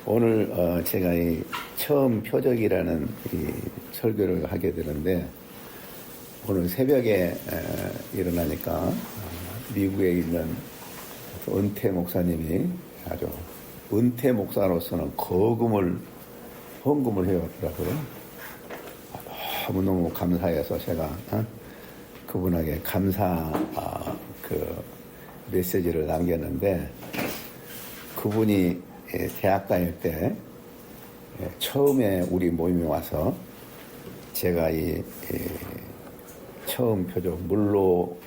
오늘 제가 이 처음 표적이라는 이 설교를 하게 되는데, 오늘 새벽에 일어나니까 미국에 있는 은퇴 목사님이 아주 은퇴 목사로서는 헌금을 해왔더라고요. 너무너무 감사해서 제가 그분에게 감사 메시지를 남겼는데, 그분이 대학 다닐 때 처음에 우리 모임에 와서 제가 이 처음 표적 물로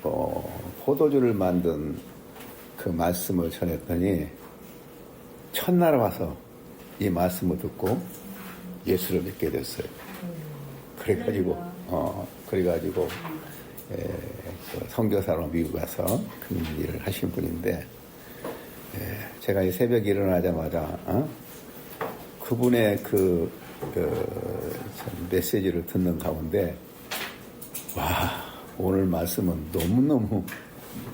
포도주를 만든 그 말씀을 전했더니 첫날 와서 이 말씀을 듣고 예수를 믿게 됐어요. 그래가지고 선교사로 미국 가서 그 일을 하신 분인데, 제가 이 새벽에 일어나자마자 그분의 메시지를 듣는 가운데, 와, 오늘 말씀은 너무너무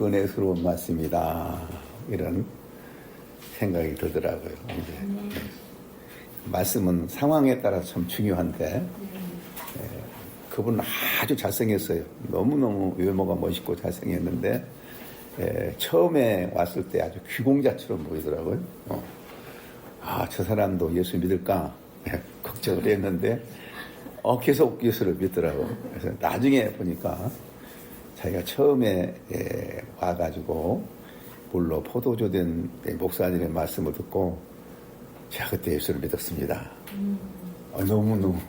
은혜스러운 말씀이다, 이런 생각이 들더라고요. 이제 말씀은 상황에 따라 참 중요한데, 그분은 아주 잘생겼어요. 너무너무 외모가 멋있고 잘생겼는데, 처음에 왔을 때 아주 귀공자처럼 보이더라고요. 저 사람도 예수 믿을까? 걱정을 했는데, 계속 예수를 믿더라고요. 그래서 나중에 보니까 자기가 처음에 와가지고 물로 포도주 된 목사님의 말씀을 듣고, 제가 그때 예수를 믿었습니다. 너무너무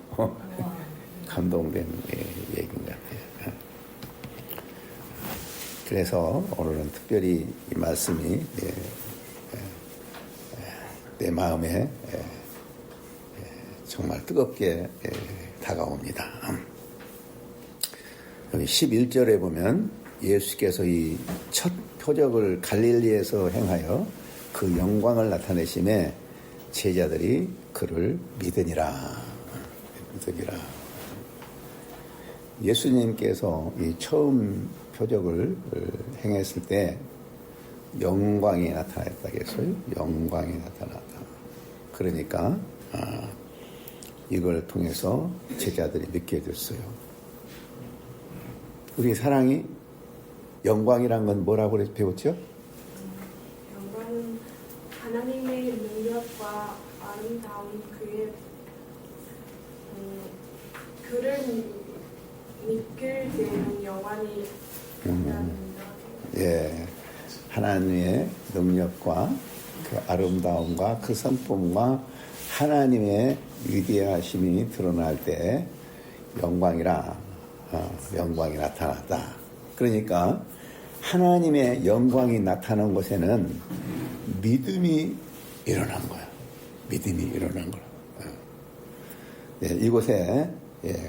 감동된 얘기인 것 같아요. 그래서 오늘은 특별히 이 말씀이 내 마음에 정말 뜨겁게 다가옵니다. 여기 11절에 보면 예수께서 이 첫 표적을 갈릴리에서 행하여 그 영광을 나타내심에 제자들이 그를 믿으니라. 예수님께서 이 처음 표적을 행했을 때 영광이 나타났다 했어요. 영광이 나타났다. 그러니까 이걸 통해서 제자들이 믿게 됐어요. 우리 사랑이 영광이란 건 뭐라고 배웠죠? 영광은 하나님의 능력과 아름다운 그를 믿게 되는 영광이 하나님의 능력과 그 아름다움과 그 성품과 하나님의 위대하심이 드러날 때 영광이 나타났다. 그러니까 하나님의 영광이 나타난 곳에는 믿음이 일어난 거야. 믿음이 일어난 거야. 이곳에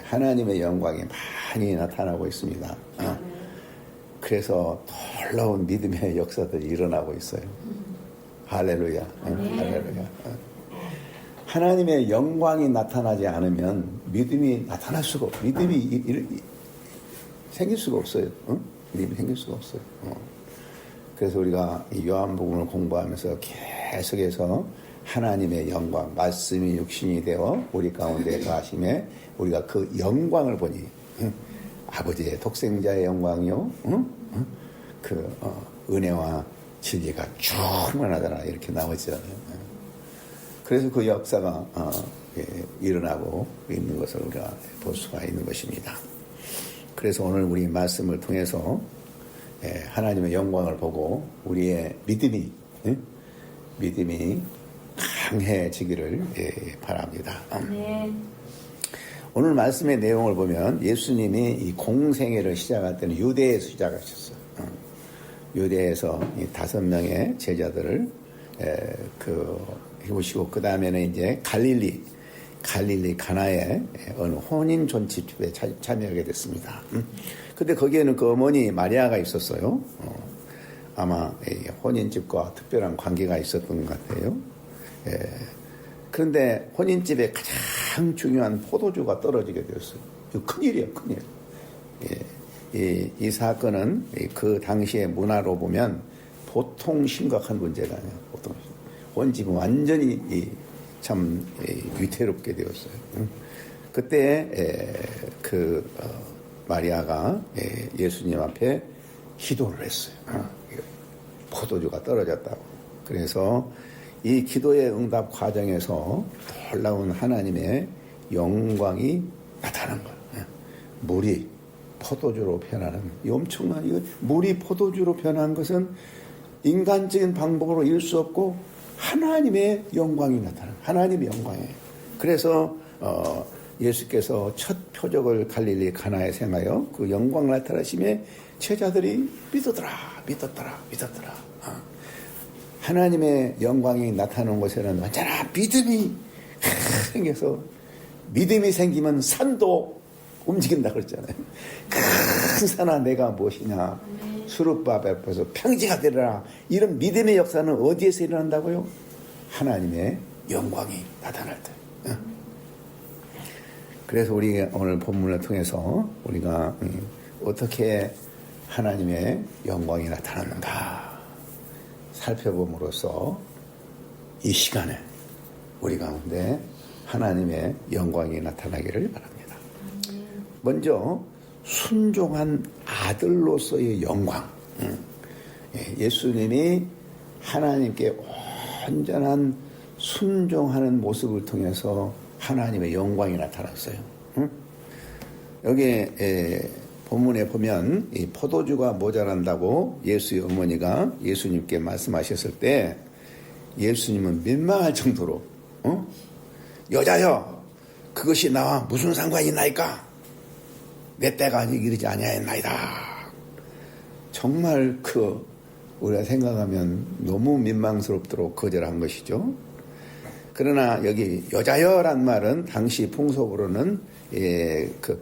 하나님의 영광이 많이 나타나고 있습니다. 그래서 놀라운 믿음의 역사들이 일어나고 있어요. 할렐루야. 할렐루야. 하나님의 영광이 나타나지 않으면 믿음이 생길 수가 없어요. 믿음이 생길 수가 없어요. 그래서 우리가 이 요한복음을 공부하면서 계속해서 하나님의 영광, 말씀이 육신이 되어 우리 가운데 거하심에 우리가 그 영광을 보니, 아버지의 독생자의 영광이요, 은혜와 진리가 충만하더라, 이렇게 나오잖아요. 그래서 그 역사가 일어나고 있는 것을 우리가 볼 수가 있는 것입니다. 그래서 오늘 우리 말씀을 통해서 하나님의 영광을 보고 우리의 믿음이 강해지기를 바랍니다. 오늘 말씀의 내용을 보면 예수님이 이 공생애를 시작할 때는 유대에서 시작하셨어요. 유대에서 이 5명의 제자들을 해보시고, 그 다음에는 이제 갈릴리 가나의 어느 혼인 존치집에 참여하게 됐습니다. 근데 거기에는 그 어머니 마리아가 있었어요. 아마 혼인집과 특별한 관계가 있었던 것 같아요. 그런데 혼인집에 가장 중요한 포도주가 떨어지게 되었어요. 이거 큰일이에요, 큰일. 이 사건은 그 당시의 문화로 보면 보통 심각한 문제가 아니에요. 보통 혼집은 완전히 참 위태롭게 되었어요. 그때 마리아가 예수님 앞에 기도를 했어요. 포도주가 떨어졌다고. 그래서 이 기도의 응답 과정에서 놀라운 하나님의 영광이 나타난 거예요. 물이 포도주로 변하는, 이 엄청난, 이거 물이 포도주로 변한 것은 인간적인 방법으로 이룰 수 없고 하나님의 영광이 나타나는, 하나님의 영광이에요. 그래서 예수께서 첫 표적을 갈릴리 가나에 행하여 그 영광 나타나심에 제자들이 믿었더라. 하나님의 영광이 나타나는 곳에는 언제나 믿음이 생겨서, 믿음이 생기면 산도 움직인다 그랬잖아요. 큰 산아 내가 무엇이냐, 수르밥 앞에서 평지가 되리라. 이런 믿음의 역사는 어디에서 일어난다고요? 하나님의 영광이 나타날 때. 그래서 우리 오늘 본문을 통해서 우리가 어떻게 하나님의 영광이 나타나는가 살펴봄으로써 이 시간에 우리 가운데 하나님의 영광이 나타나기를 바랍니다. 먼저 순종한 아들로서의 영광. 예수님이 하나님께 온전한 순종하는 모습을 통해서 하나님의 영광이 나타났어요. 여기 본문에 보면 이 포도주가 모자란다고 예수의 어머니가 예수님께 말씀하셨을 때 예수님은 민망할 정도로 여자여 그것이 나와 무슨 상관이 있나이까? 내 때가 아직 이르지 아니하였나이다. 정말 우리가 생각하면 너무 민망스럽도록 거절한 것이죠. 그러나 여기 여자여란 말은 당시 풍속으로는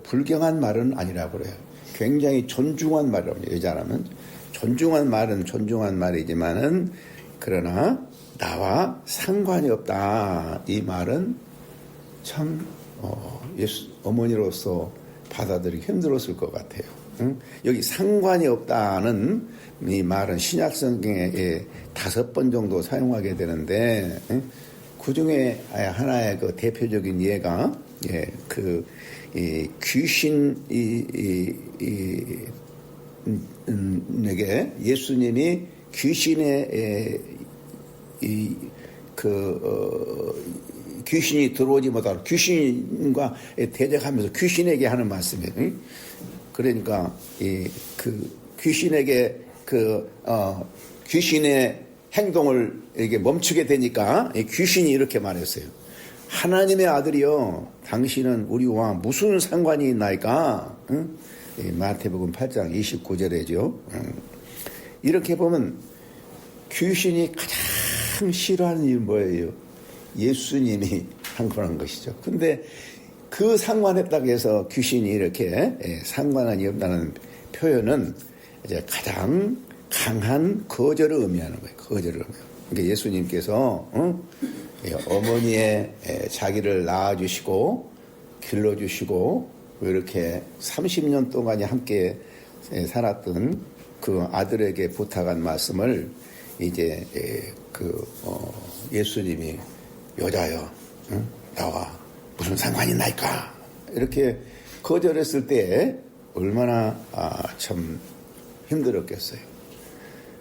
불경한 말은 아니라고 그래요. 굉장히 존중한 말이라고. 여자라면 존중한 말은 존중한 말이지만은 그러나 나와 상관이 없다. 이 말은 참 예수 어머니로서 받아들이기 힘들었을 것 같아요. 여기 상관이 없다는 이 말은 신약성경에 5번 정도 사용하게 되는데 그 중에 하나의 그 대표적인 예가 귀신에게 예수님이 귀신이 들어오지 못하고 귀신과 대적하면서 귀신에게 하는 말씀이에요. 그러니까 귀신에게 귀신의 행동을 이렇게 멈추게 되니까 귀신이 이렇게 말했어요. 하나님의 아들이여, 당신은 우리와 무슨 상관이 있나이까? 마태복음 8장 29절에죠. 이렇게 보면 귀신이 가장 싫어하는 일이 뭐예요? 예수님이 한 거란 것이죠. 근데 그 상관했다고 해서 귀신이 이렇게 상관이 없다는 표현은 이제 가장 강한 거절을 의미하는 거예요. 거절을 의미하는. 그러니까 예수님께서 어머니의 자기를 낳아주시고 길러주시고 이렇게 30년 동안이 함께 살았던 그 아들에게 부탁한 말씀을 이제 예수님이 여자여, 나와 무슨 상관이 나이까? 이렇게 거절했을 때 얼마나 참 힘들었겠어요.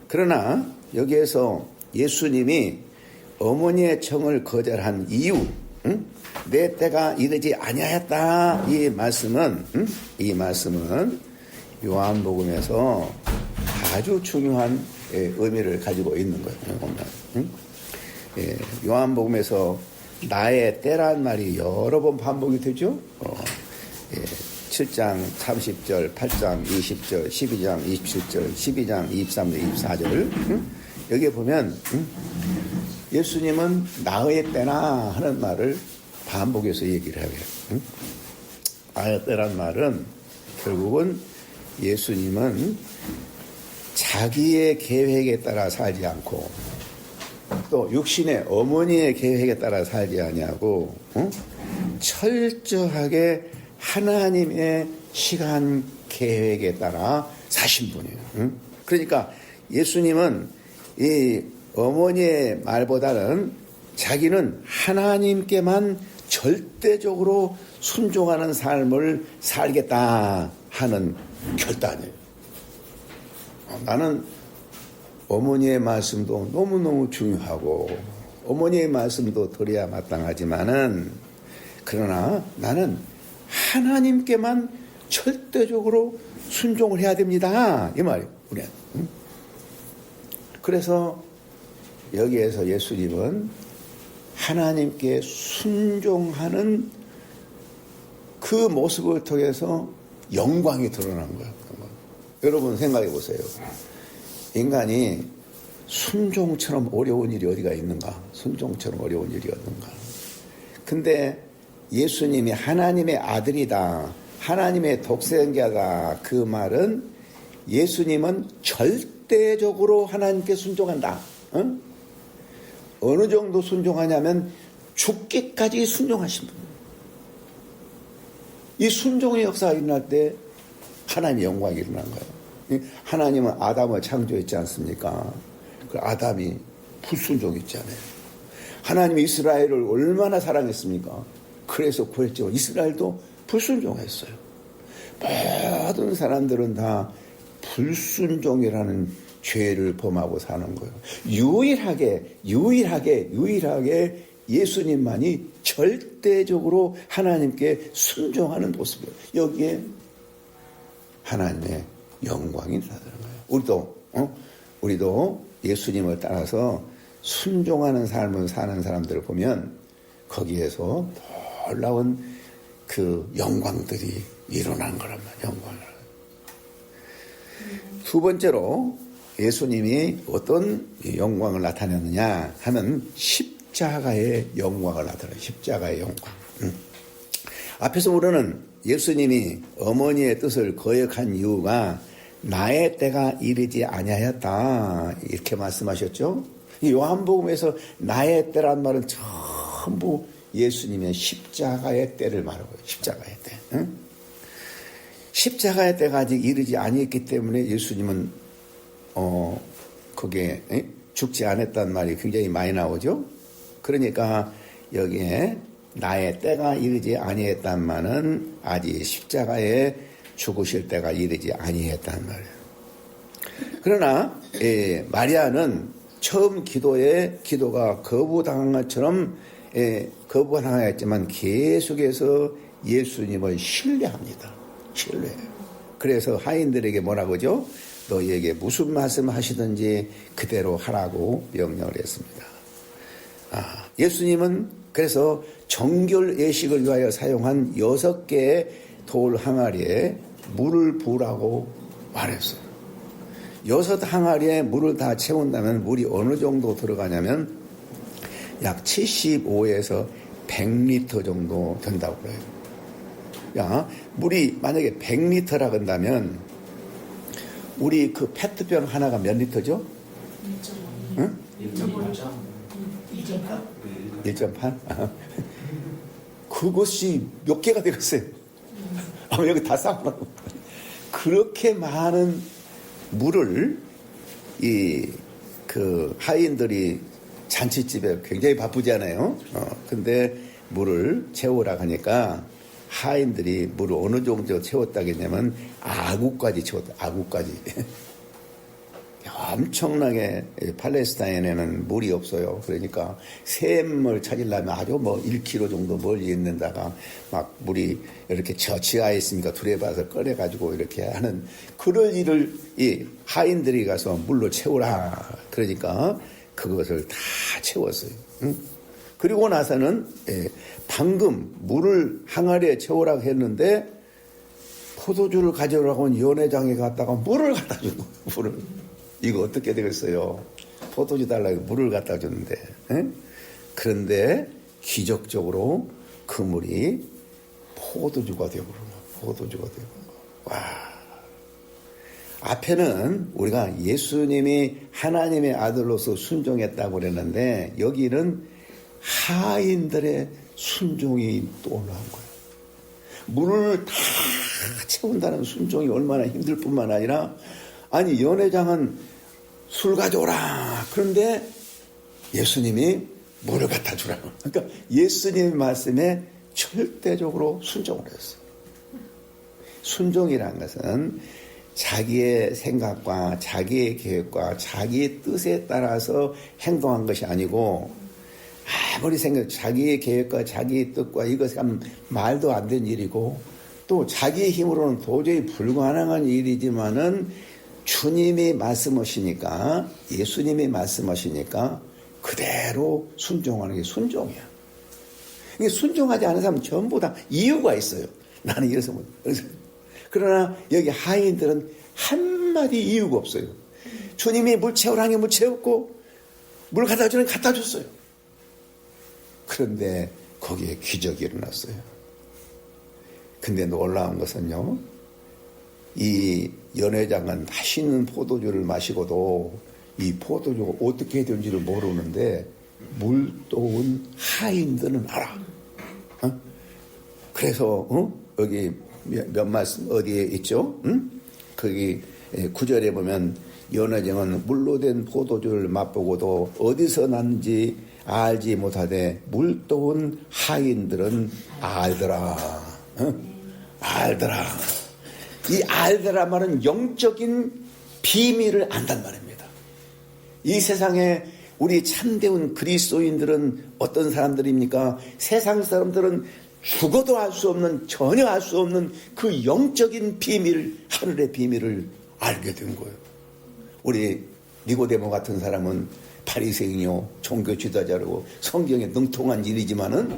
그러나 여기에서 예수님이 어머니의 청을 거절한 이유, 내 때가 이르지 아니하였다. 이 말씀은 요한복음에서 아주 중요한 의미를 가지고 있는 거예요. 요한복음에서 나의 때란 말이 여러 번 반복이 되죠. 7장 30절, 8장 20절, 12장 27절, 12장 23절, 24절. 여기에 보면 예수님은 나의 때나 하는 말을 반복해서 얘기를 해요. 나의 때란 말은 결국은 예수님은 자기의 계획에 따라 살지 않고 또 육신의 어머니의 계획에 따라 살지 아니하고 철저하게 하나님의 시간 계획에 따라 사신 분이에요. 그러니까 예수님은 이 어머니의 말보다는 자기는 하나님께만 절대적으로 순종하는 삶을 살겠다 하는 결단이에요. 나는 어머니의 말씀도 너무너무 중요하고 어머니의 말씀도 들어야 마땅하지만은 그러나 나는 하나님께만 절대적으로 순종을 해야 됩니다. 이 말이에요. 우리는. 그래서 여기에서 예수님은 하나님께 순종하는 그 모습을 통해서 영광이 드러난 거예요. 여러분 생각해 보세요. 인간이 순종처럼 어려운 일이 어디가 있는가? 순종처럼 어려운 일이 없는가? 근데 예수님이 하나님의 아들이다. 하나님의 독생자다. 그 말은 예수님은 절대적으로 하나님께 순종한다. 응? 어느 정도 순종하냐면 죽기까지 순종하신 분. 이 순종의 역사가 일어날 때 하나님의 영광이 일어난 거예요. 하나님은 아담을 창조했지 않습니까? 그 아담이 불순종했잖아요. 하나님이 이스라엘을 얼마나 사랑했습니까? 그래서 구했죠. 이스라엘도 불순종했어요. 모든 사람들은 다 불순종이라는 죄를 범하고 사는 거예요. 유일하게 예수님만이 절대적으로 하나님께 순종하는 모습이에요. 여기에 하나님의 영광이 나타나는 거예요. 우리도 예수님을 따라서 순종하는 삶을 사는 사람들을 보면 거기에서 놀라운 그 영광들이 일어나는 거란 말이에요. 영광을. 두 번째로 예수님이 어떤 영광을 나타냈느냐 하면 십자가의 영광을 나타내요. 십자가의 영광. 앞에서 우리는 예수님이 어머니의 뜻을 거역한 이유가 나의 때가 이르지 아니하였다 이렇게 말씀하셨죠. 이 요한복음에서 나의 때란 말은 전부 예수님의 십자가의 때를 말하고요. 십자가의 때. 응? 십자가의 때가 아직 이르지 아니했기 때문에 예수님은 거기에 죽지 않았단 말이 굉장히 많이 나오죠. 그러니까 여기에 나의 때가 이르지 아니했단 말은 아직 십자가에 죽으실 때가 이르지 아니했단 말이에요. 그러나 마리아는 처음 기도가 거부당한 것처럼 거부당하였지만 계속해서 예수님을 신뢰합니다. 신뢰해요. 그래서 하인들에게 뭐라고 하죠? 너희에게 무슨 말씀 하시든지 그대로 하라고 명령을 했습니다. 예수님은 그래서 정결 예식을 위하여 사용한 6개의 돌 항아리에 물을 부으라고 말했어요. 6 항아리에 물을 다 채운다면 물이 어느 정도 들어가냐면 약 75에서 100리터 정도 된다고 그래요. 물이 만약에 100리터라 한다면 우리 그 페트병 하나가 몇 리터죠? 1.5. 응? 1.8? 그것이 몇 개가 되겠어요? 여기 다 쌓아놓고. 그렇게 많은 물을 그 하인들이 잔치집에 굉장히 바쁘잖아요. 근데 물을 채우라 하니까 하인들이 물을 어느 정도 채웠다겠냐면 아구까지 채웠다. 아구까지. 엄청나게 팔레스타인에는 물이 없어요. 그러니까 샘을 찾으려면 아주 1km 정도 멀리 있는다가 막 물이 이렇게 저 지하에 있으니까 두레봐서 꺼내가지고 이렇게 하는 그런 일을 이 하인들이 가서 물로 채우라. 그러니까 그것을 다 채웠어요. 응? 그리고 나서는 방금 물을 항아리에 채우라고 했는데 포도주를 가져오라고 연회장에 갔다가 물을 갖다 주고 물을. 이거 어떻게 되겠어요? 포도주 달라고 물을 갖다 줬는데. 그런데 기적적으로 그 물이 포도주가 되고 포도주가 되고. 와. 앞에는 우리가 예수님이 하나님의 아들로서 순종했다고 그랬는데 여기는 하인들의 순종이 또 올라온 거예요. 물을 다 채운다는 순종이 얼마나 힘들 뿐만 아니라 아니 연회장은 술 가져오라. 그런데 예수님이 물을 갖다 주라고. 그러니까 예수님의 말씀에 절대적으로 순종을 했어요. 순종이라는 것은 자기의 생각과 자기의 계획과 자기의 뜻에 따라서 행동한 것이 아니고, 아무리 자기의 계획과 자기의 뜻과 이것이 말도 안 되는 일이고, 또 자기의 힘으로는 도저히 불가능한 일이지만은 주님이 말씀하시니까, 예수님이 말씀하시니까 그대로 순종하는 게 순종이야. 이게 순종하지 않은 사람은 전부 다 이유가 있어요. 나는 이래서 못. 그러나 여기 하인들은 한마디 이유가 없어요. 주님이 물 채우라는 게 물 채웠고, 물 갖다 주는 게 갖다 줬어요. 그런데 거기에 기적이 일어났어요. 근데 놀라운 것은요, 이 연회장은 맛있는 포도주를 마시고도 이 포도주가 어떻게 되는지를 모르는데 물도온 하인들은 알아. 그래서 여기 몇 말씀 어디에 있죠? 거기 9절에 보면 연회장은 물로 된 포도주를 맛보고도 어디서 났는지 알지 못하되 물도온 하인들은 알더라. 알더라. 이 알더라 말은 영적인 비밀을 안단 말입니다. 이 세상에 우리 참되운 그리스도인들은 어떤 사람들입니까? 세상 사람들은 죽어도 알 수 없는, 전혀 알 수 없는 그 영적인 비밀, 하늘의 비밀을 알게 된 거예요. 우리 니고데모 같은 사람은 바리새인이요, 종교 지도자로 성경에 능통한 일이지만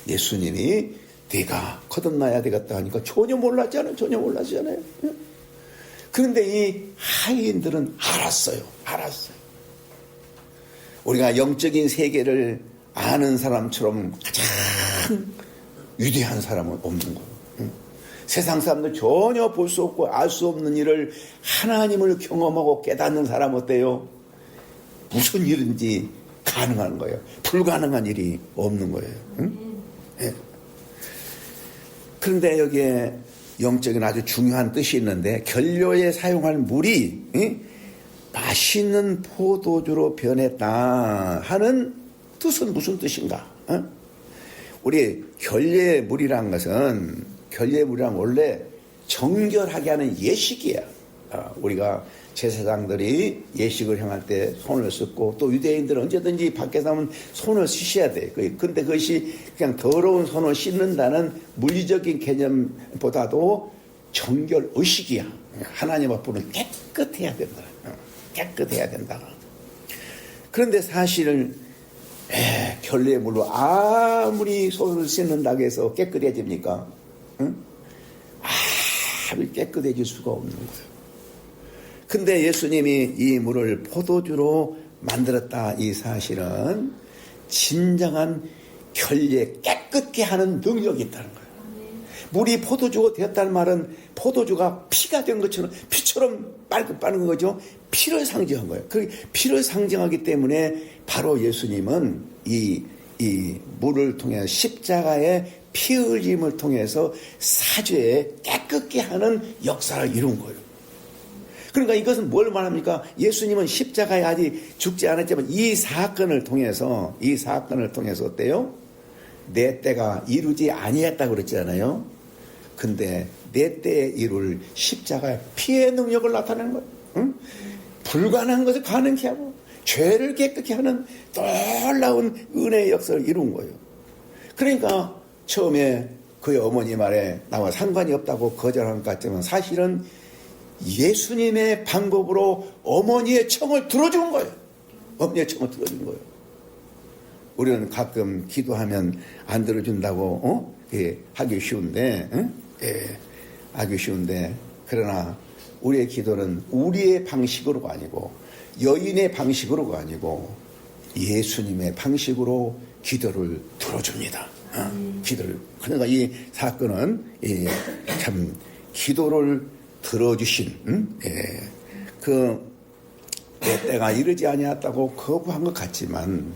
예수님이 네가 거듭나야 되겠다 하니까 전혀 몰랐잖아요. 그런데 이 하인들은 알았어요. 우리가 영적인 세계를 아는 사람처럼 가장 위대한 사람은 없는 거예요. 세상 사람들 전혀 볼 수 없고 알 수 없는 일을 하나님을 경험하고 깨닫는 사람 어때요? 무슨 일인지 가능한 거예요. 불가능한 일이 없는 거예요. 네. 그런데 여기에 영적인 아주 중요한 뜻이 있는데, 결료에 사용할 물이 맛있는 포도주로 변했다 하는 뜻은 무슨 뜻인가? 우리 결례의 물이란 것은, 결례의 물이란 원래 정결하게 하는 예식이야. 우리가 제사장들이 예식을 행할 때 손을 씻고, 또 유대인들은 언제든지 밖에서 하면 손을 씻어야 돼. 근데 그것이 그냥 더러운 손을 씻는다는 물리적인 개념보다도 정결 의식이야. 하나님 앞으로는 깨끗해야 된다. 그런데 사실은 결례의 물로 아무리 손을 씻는다고 해서 깨끗해집니까? 아무리 깨끗해질 수가 없는 거예요. 근데 예수님이 이 물을 포도주로 만들었다, 이 사실은 진정한 결례 깨끗게 하는 능력이 있다는 거예요. 물이 포도주가 되었다는 말은 포도주가 피가 된 것처럼, 피처럼 빠른 거죠. 피를 상징한 거예요. 그 피를 상징하기 때문에 바로 예수님은 이 물을 통해 십자가의 피 흘림을 통해서 사죄에 깨끗게 하는 역사를 이룬 거예요. 그러니까 이것은 뭘 말합니까? 예수님은 십자가에 아직 죽지 않았지만 이 사건을 통해서 어때요? 내 때가 이루지 아니했다고 그랬잖아요. 근데 내 때에 이룰 십자가의 피의 능력을 나타내는 거예요. 응? 불가능한 것을 가능케 하고 죄를 깨끗게 하는 놀라운 은혜의 역사를 이룬 거예요. 그러니까 처음에 그의 어머니 말에 나와 상관이 없다고 거절한 것 같지만 사실은 예수님의 방법으로 어머니의 청을 들어준 거예요. 우리는 가끔 기도하면 안 들어준다고 하기 쉬운데, 하기 쉬운데, 그러나 우리의 기도는 우리의 방식으로가 아니고, 여인의 방식으로가 아니고 예수님의 방식으로 기도를 들어줍니다. 그러니까 이 사건은 참 기도를 들어주신, 내 때가 이르지 아니었다고 거부한 것 같지만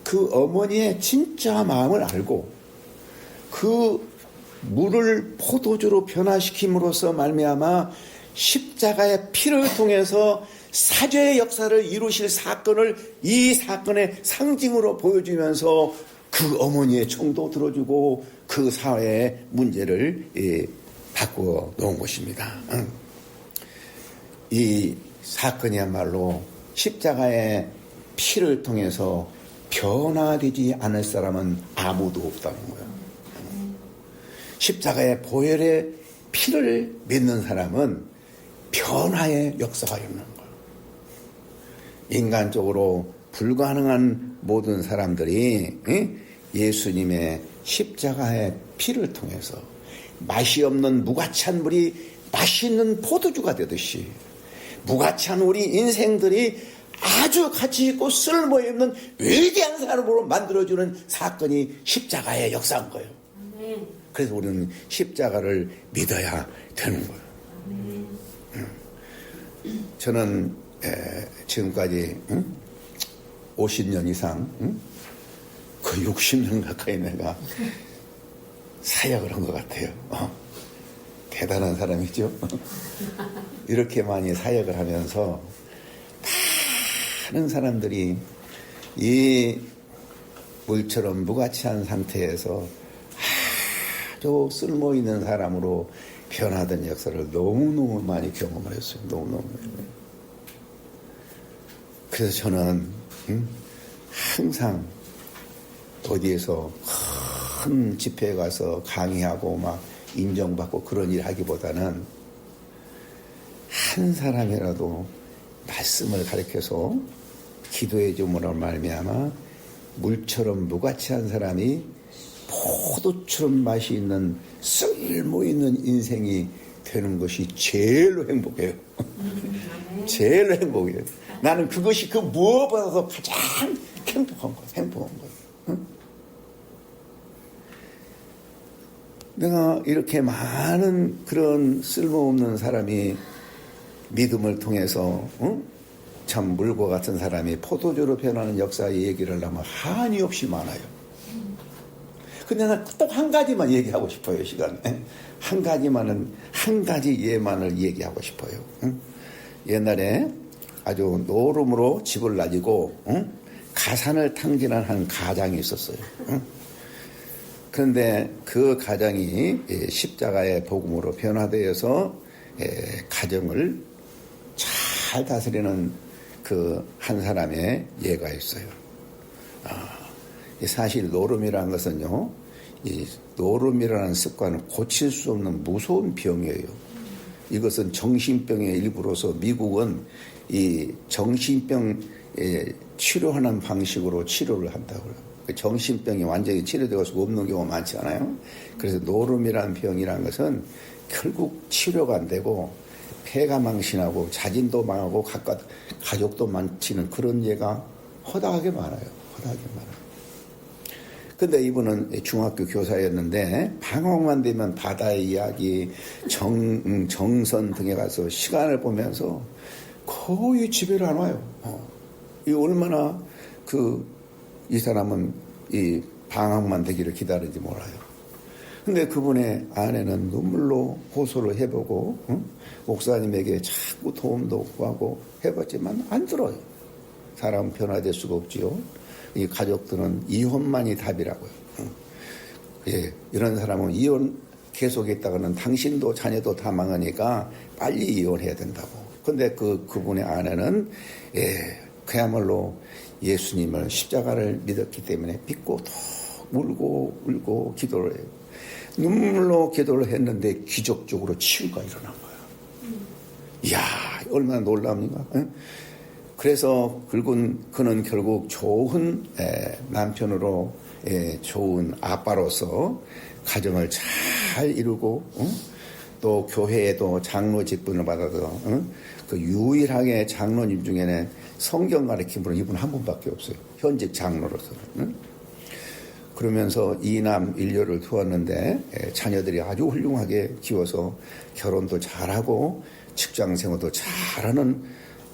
그 어머니의 진짜 마음을 알고 그 물을 포도주로 변화시킴으로써 말미암아 십자가의 피를 통해서 사죄의 역사를 이루실 사건을 이 사건의 상징으로 보여주면서 그 어머니의 청도 들어주고 그 사회의 문제를 바꾸어 놓은 것입니다. 이 사건이야말로 십자가의 피를 통해서 변화되지 않을 사람은 아무도 없다는 거예요. 십자가의 보혈의 피를 믿는 사람은 변화의 역사가 일어나는 거예요. 인간적으로 불가능한 모든 사람들이 예수님의 십자가의 피를 통해서 맛이 없는 무가치한 물이 맛있는 포도주가 되듯이 무가치한 우리 인생들이 아주 가치 있고 쓸모있는 위대한 사람으로 만들어주는 사건이 십자가의 역사인 거예요. 그래서 우리는 십자가를 믿어야 되는 거예요. 저는 지금까지 50년 이상 거의 60년 가까이 내가 사역을 한 것 같아요. 대단한 사람이죠. 이렇게 많이 사역을 하면서 많은 사람들이 이 물처럼 무가치한 상태에서 아주 쓸모있는 사람으로 변화된 역사를 너무너무 많이 경험을 했어요. 너무너무. 그래서 저는 항상 어디에서 큰 집회에 가서 강의하고 막 인정받고 그런 일 하기보다는 한 사람이라도 말씀을 가르쳐서 기도해 줌으로 말미암아 물처럼 무가치한 사람이 포도처럼 맛이 있는 쓸모있는 인생이 되는 것이 제일로 행복해요. 제일로 행복해요. 나는 그것이 그 무엇보다도 가장 행복한 거예요. 행복한 거예요. 응? 내가 이렇게 많은 그런 쓸모없는 사람이 믿음을 통해서 참 물과 같은 사람이 포도주로 변하는 역사의 얘기를 하면 한이 없이 많아요. 근데 난 딱 한 가지만 얘기하고 싶어요. 시간에 한 가지 예만을 얘기하고 싶어요. 옛날에 아주 노름으로 집을 나지고 가산을 탕진한 한 가장이 있었어요. 그런데 그 가장이 십자가의 복음으로 변화되어서 가정을 잘 다스리는 그 한 사람의 예가 있어요. 사실 노름이라는 것은요, 이 노름이라는 습관은 고칠 수 없는 무서운 병이에요. 이것은 정신병의 일부로서 미국은 이 정신병 치료하는 방식으로 치료를 한다고요. 정신병이 완전히 치료되고 없는 경우가 많지 않아요. 그래서 노름이라는 병이라는 것은 결국 치료가 안 되고 폐가 망신하고 자진도 망하고 가족도 망치는 그런 예가 허다하게 많아요. 허다하게 많아요. 근데 이분은 중학교 교사였는데 방학만 되면 바다의 이야기, 정선 등에 가서 시간을 보면서 거의 집에를 안 와요. 이 얼마나 이 사람은 이 방학만 되기를 기다리지 몰라요. 근데 그분의 아내는 눈물로 호소를 해보고 목사님에게 자꾸 도움도 구하고 해봤지만 안 들어요. 사람은 변화될 수가 없지요. 이 가족들은 이혼만이 답이라고요. 이런 사람은 이혼 계속했다가는 당신도 자녀도 다 망하니까 빨리 이혼해야 된다고. 근데 그분의 아내는 그야말로 예수님을 십자가를 믿었기 때문에 믿고 더 울고 기도를 해요. 눈물로 기도를 했는데 기적적으로 치유가 일어난 거예요. 이야, 얼마나 놀랍니까? 그래서 그는 결국 좋은 남편으로 좋은 아빠로서 가정을 잘 이루고 또 교회에도 장로 직분을 받아서 그 유일하게 장로님 중에는 성경 가르친 분은 이분 한 분밖에 없어요. 현직 장로로서는. 그러면서 2남 1녀를 두었는데 자녀들이 아주 훌륭하게 키워서 결혼도 잘하고 직장생활도 잘하는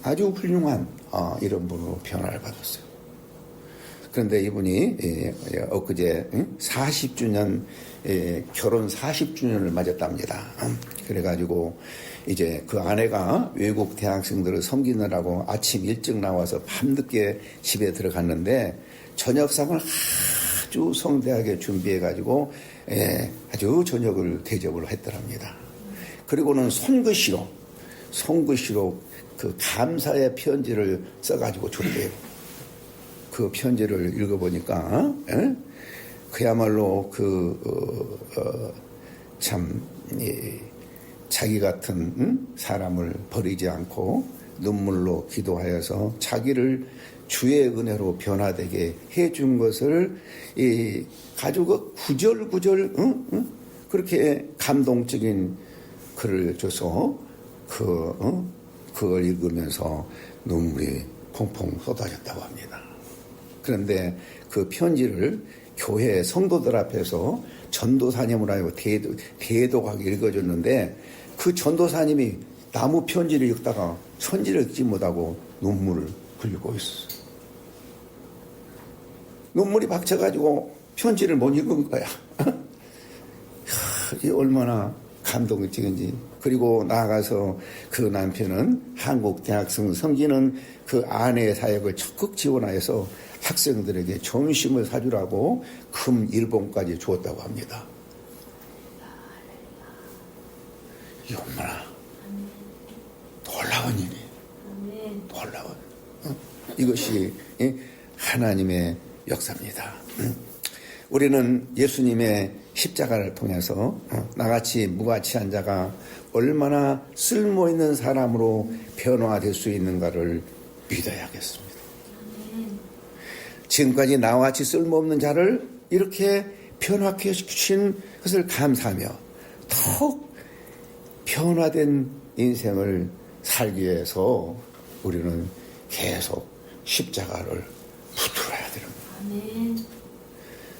아주 훌륭한 이런 분으로 변화를 받았어요. 그런데 이분이 엊그제 40주년 결혼 40주년을 맞았답니다. 그래가지고 이제 그 아내가 외국 대학생들을 섬기느라고 아침 일찍 나와서 밤늦게 집에 들어갔는데 저녁상을 아주 성대하게 준비해가지고 아주 저녁을 대접을 했더랍니다. 그리고는 손글씨로 그 감사의 편지를 써가지고 줬대요. 그 편지를 읽어보니까 그야말로 참 자기 같은 사람을 버리지 않고 눈물로 기도하여서 자기를 주의 은혜로 변화되게 해준 것을 가지고 구절구절 그렇게 감동적인 글을 줘서 그걸 읽으면서 눈물이 펑펑 쏟아졌다고 합니다. 그런데 그 편지를 교회 성도들 앞에서 전도사님을 하고 대독하게 읽어줬는데 그 전도사님이 나무 편지를 읽다가 편지를 읽지 못하고 눈물을 흘리고 있었어요. 눈물이 박쳐가지고 편지를 못 읽은 거야. 이게 얼마나 감동적인지. 그리고 나아가서 그 남편은 한국 대학생 섬기는 그 아내의 사역을 적극 지원하여서 학생들에게 점심을 사주라고 금 1봉까지 주었다고 합니다. 이게 얼마나 놀라운 일이에요. 놀라운. 이것이 하나님의 역사입니다. 우리는 예수님의 십자가를 통해서 나같이 무가치한 자가 얼마나 쓸모있는 사람으로 변화될 수 있는가를 믿어야겠습니다. 지금까지 나와 같이 쓸모없는 자를 이렇게 변화해 주신 것을 감사하며 더욱 변화된 인생을 살기 위해서 우리는 계속 십자가를 붙들어야 됩니다.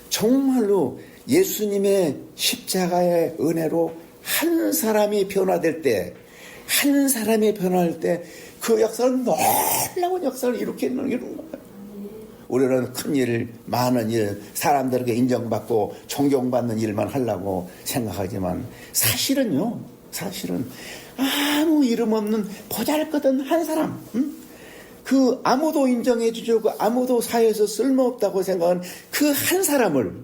정말로 예수님의 십자가의 은혜로 한 사람이 변화될 때, 한 사람이 변화할 때 그 역사는 놀라운 역사를 일으키는 이런 거예요. 우리는 큰 일, 많은 일, 사람들에게 인정받고 존경받는 일만 하려고 생각하지만 사실은 아무 이름 없는 보잘것없는 한 사람, 그 아무도 인정해주지 않고 아무도 사회에서 쓸모없다고 생각한 그 한 사람을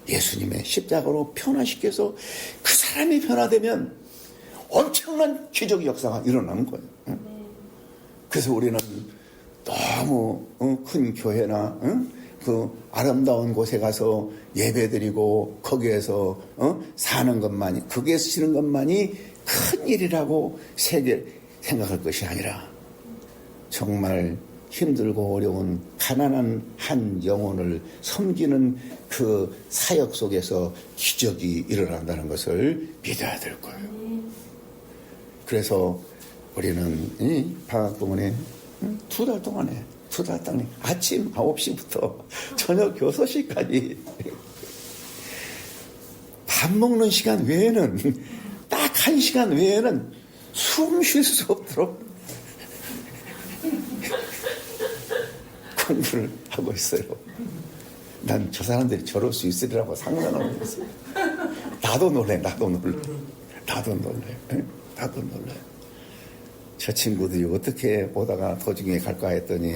예수님의 십자가로 변화시켜서 그 사람이 변화되면 엄청난 기적 역사가 일어나는 거예요. 그래서 우리는 너무 큰 교회나 그 아름다운 곳에 가서 예배드리고 거기에서 사는 것만이, 거기에 쓰시는 것만이 큰 일이라고 생각할 것이 아니라 정말 힘들고 어려운 가난한 한 영혼을 섬기는 그 사역 속에서 기적이 일어난다는 것을 믿어야 될 거예요. 그래서 우리는 방학 동안에 2달 동안에 아침 9시부터 저녁 6시까지 밥 먹는 시간 외에는 딱 1시간 외에는 숨 쉴 수 없도록 공부를 하고 있어요. 난 저 사람들이 저럴 수 있으리라고 상상을 못했어요. 나도 놀래. 저 친구들이 어떻게 오다가 도중에 갈까 했더니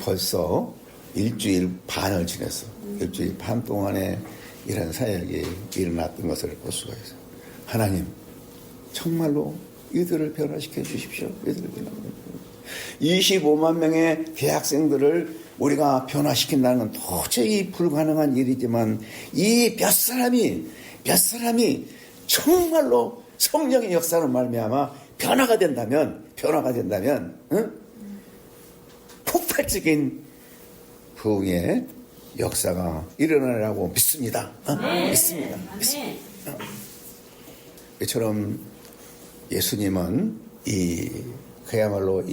벌써 일주일 반을 지냈어. 일주일 반 동안에 이런 사역이 일어났던 것을 볼 수가 있어요. 하나님, 정말로 이들을 변화시켜 주십시오. 25만 명의 대학생들을 우리가 변화시킨다는 건 도저히 불가능한 일이지만 이 몇 사람이 정말로 성령의 역사로 말미암아 변화가 된다면 폭발적인 부흥의 역사가 일어나라고 믿습니다. 믿습니다. 이처럼 예수님은 그야말로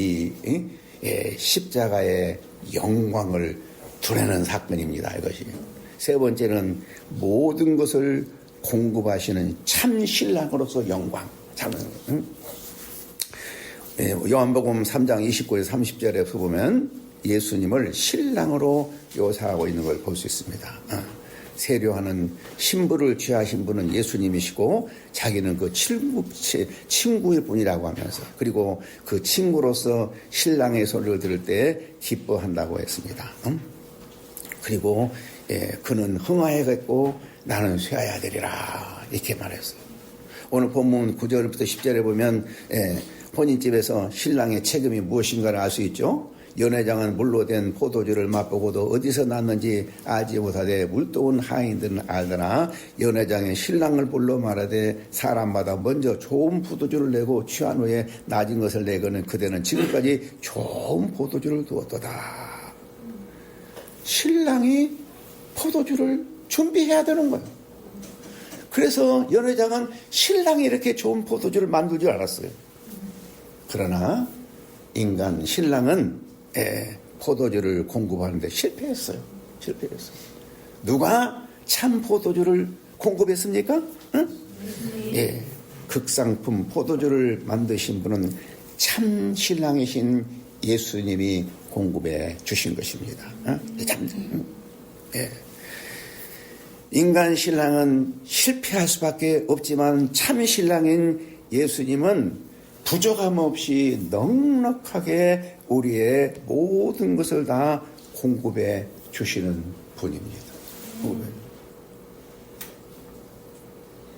십자가의 영광을 드러내는 사건입니다. 이것이. 세 번째는 모든 것을 공급하시는 참 신랑으로서 영광. 요한복음 3장 29에서 30절에서 보면 예수님을 신랑으로 묘사하고 있는 걸 볼 수 있습니다. 세례하는 신부를 취하신 분은 예수님이시고 자기는 그 친구일 뿐이라고 하면서, 그리고 그 친구로서 신랑의 소리를 들을 때 기뻐한다고 했습니다. 그리고 그는 흥하여겠고 나는 쇠하여야 되리라 이렇게 말했어요. 오늘 본문 9절부터 10절에 보면 혼인집에서 신랑의 책임이 무엇인가를 알 수 있죠. 연회장은 물로 된 포도주를 맛보고도 어디서 났는지 알지 못하되 물도온 하인들은 알더나 연회장의 신랑을 불러 말하되 사람마다 먼저 좋은 포도주를 내고 취한 후에 낮은 것을 내거는 그대는 지금까지 좋은 포도주를 두었도다. 신랑이 포도주를 준비해야 되는 거예요. 그래서 연회장은 신랑이 이렇게 좋은 포도주를 만들 줄 알았어요. 그러나 인간 신랑은 포도주를 공급하는데 실패했어요. 누가 참 포도주를 공급했습니까? 응? 극상품 포도주를 만드신 분은 참 신랑이신 예수님이 공급해 주신 것입니다. 인간 신랑은 실패할 수밖에 없지만 참 신랑인 예수님은 부족함 없이 넉넉하게 우리의 모든 것을 다 공급해 주시는 분입니다.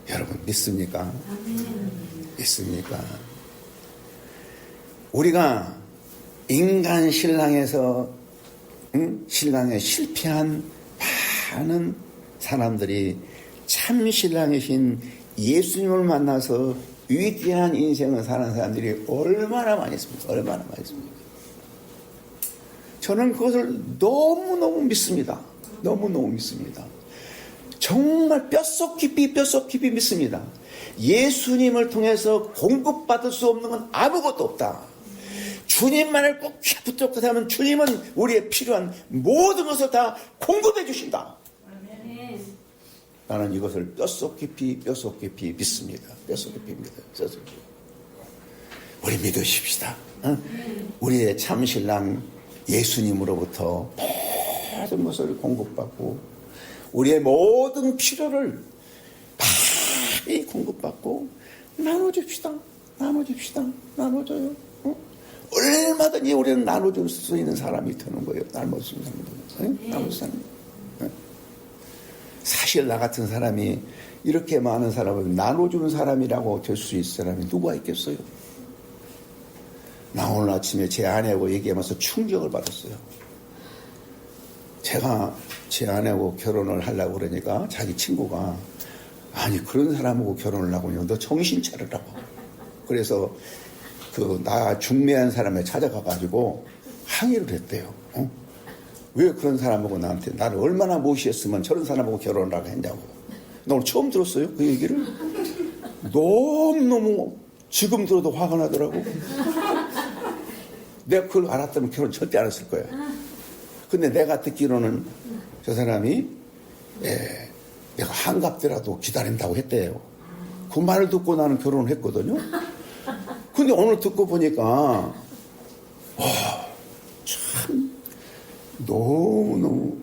여러분 믿습니까? 믿습니까? 우리가 인간 신랑에서 신랑에 실패한 많은 사람들이 참 신랑이신 예수님을 만나서 위대한 인생을 사는 사람들이 얼마나 많이 있습니까? 저는 그것을 너무너무 믿습니다. 너무너무 믿습니다. 정말 뼛속 깊이 믿습니다. 예수님을 통해서 공급받을 수 없는 건 아무것도 없다. 주님만을 꼭 붙잡고 하면 주님은 우리의 필요한 모든 것을 다 공급해 주신다. 나는 이것을 뼛속 깊이 믿습니다. 뼛속 깊이 믿어요. 우리 믿으십시다. 우리의 참 신랑 예수님으로부터 모든 것을 공급받고 우리의 모든 필요를 많이 공급받고 나눠줍시다. 나눠줘요. 얼마든지 우리는 나눠줄 수 있는 사람이 되는 거예요. 나눠줄 수 있는 사람. 사실 나 같은 사람이 이렇게 많은 사람을 나눠주는 사람이라고 될 수 있을 사람이 누가 있겠어요? 나 오늘 아침에 제 아내하고 얘기하면서 충격을 받았어요. 제가 제 아내하고 결혼을 하려고 그러니까 자기 친구가 아니 그런 사람하고 결혼을 하고요. 너 정신 차리라고. 그래서 나 중매한 사람에 찾아가가지고 항의를 했대요. 왜 그런 사람하고 나한테 나를 얼마나 무시했으면 저런 사람하고 결혼을 하게 했냐고. 나 오늘 처음 들었어요. 그 얘기를. 너무너무 지금 들어도 화가 나더라고. 내가 그걸 알았다면 결혼 절대 안 했을 거야. 근데 내가 듣기로는 저 사람이 내가 한갑더라도 기다린다고 했대요. 그 말을 듣고 나는 결혼을 했거든요. 근데 오늘 듣고 보니까 참 너무너무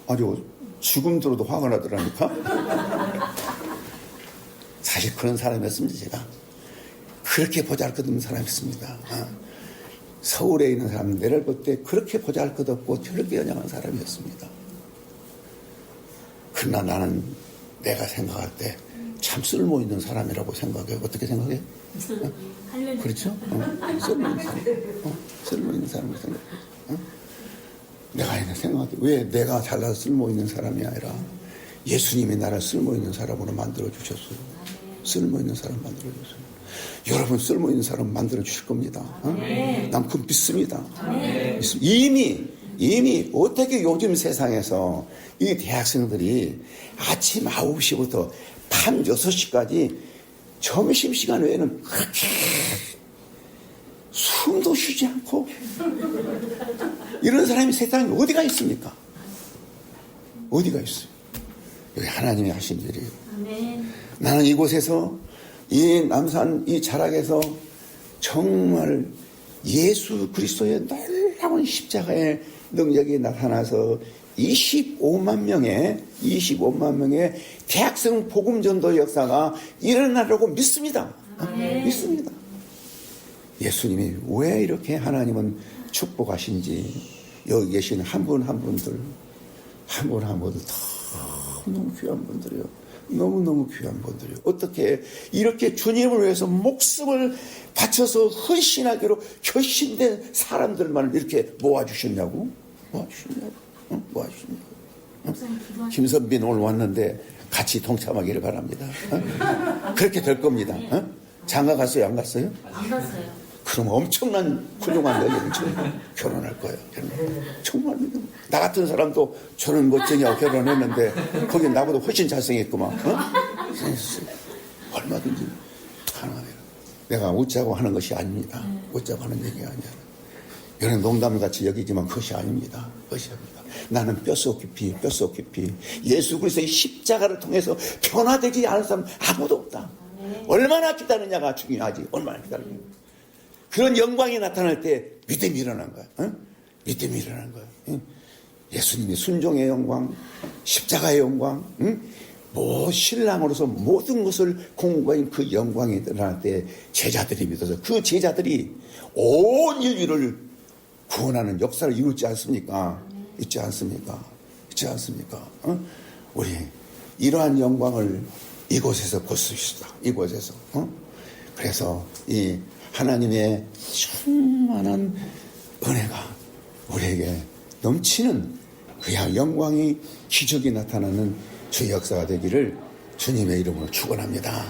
아주 지금 들어도 화가 나더라니까. 사실 그런 사람이었습니다. 제가 그렇게 보잘것없는 사람이었습니다. 서울에 있는 사람 내를 볼 때 그렇게 보잘것없고 저렇게 연약한 사람이었습니다. 그러나 나는 내가 생각할 때 참 쓸모있는 사람이라고 생각해요. 어떻게 생각해? 그렇죠? 쓸모있는 사람. 쓸모있는 사람을 생각해요. 내가 생각할 때 왜 내가 잘나서 쓸모있는 사람이 아니라 예수님이 나를 쓸모있는 사람으로 만들어주셨어요. 쓸모있는 사람 만들어주셨어요. 여러분 쓸모있는 사람 만들어주실 겁니다. 난 그건 믿습니다. 이미 어떻게 요즘 세상에서 이 대학생들이 아침 9시부터 밤 6시까지 점심시간 외에는 그렇게 숨도 쉬지 않고 이런 사람이 세상에 어디가 있습니까? 어디가 있어요? 여기 하나님이 하신 일이에요. 나는 이곳에서 이 남산 이 자락에서 정말 예수 그리스도의 놀라운 십자가의 능력이 나타나서 25만 명의 대학생 복음전도 역사가 일어나려고 믿습니다. 믿습니다. 예수님이 왜 이렇게 하나님은 축복하신지 여기 계신 한 분 한 분들 너무 귀한 분들이요. 너무너무 귀한 분들이요. 어떻게 이렇게 주님을 위해서 목숨을 바쳐서 헌신하기로 결심된 사람들만 이렇게 모아주셨냐고? 김선빈 오늘 왔는데 같이 동참하기를 바랍니다. 그렇게 될 겁니다. 장가 갔어요? 안 갔어요? 안 갔어요. 그럼 엄청난 훌륭한 여인이 결혼할 거예요. 정말 나 같은 사람도 저런 멋쟁이하고 결혼했는데 거기 나보다 훨씬 잘생겼구만. 얼마든지 가능해요. 내가 웃자고 하는 것이 아닙니다. 웃자고 하는 얘기가 아니야. 여러분 농담같이 여기지만 그것이 아닙니다. 그것이 아닙니다. 나는 뼛속 깊이 예수 그리스도의 십자가를 통해서 변화되지 않은 사람 아무도 없다. 얼마나 기다리냐가 중요하지. 얼마나 기다리냐. 그런 영광이 나타날 때 믿음이 일어난 거야. 믿음이 일어난 거야. 예수님이 순종의 영광, 십자가의 영광, 신랑으로서 모든 것을 공부한 그 영광이 일어날 때 제자들이 믿어서 그 제자들이 온 인류를 구원하는 역사를 이루지 않습니까? 있지 않습니까? 우리 이러한 영광을 이곳에서 볼 수 있다. 이곳에서. 그래서 이 하나님의 충만한 은혜가 우리에게 넘치는 그야 영광이 기적이 나타나는 주의 역사가 되기를 주님의 이름으로 축원합니다.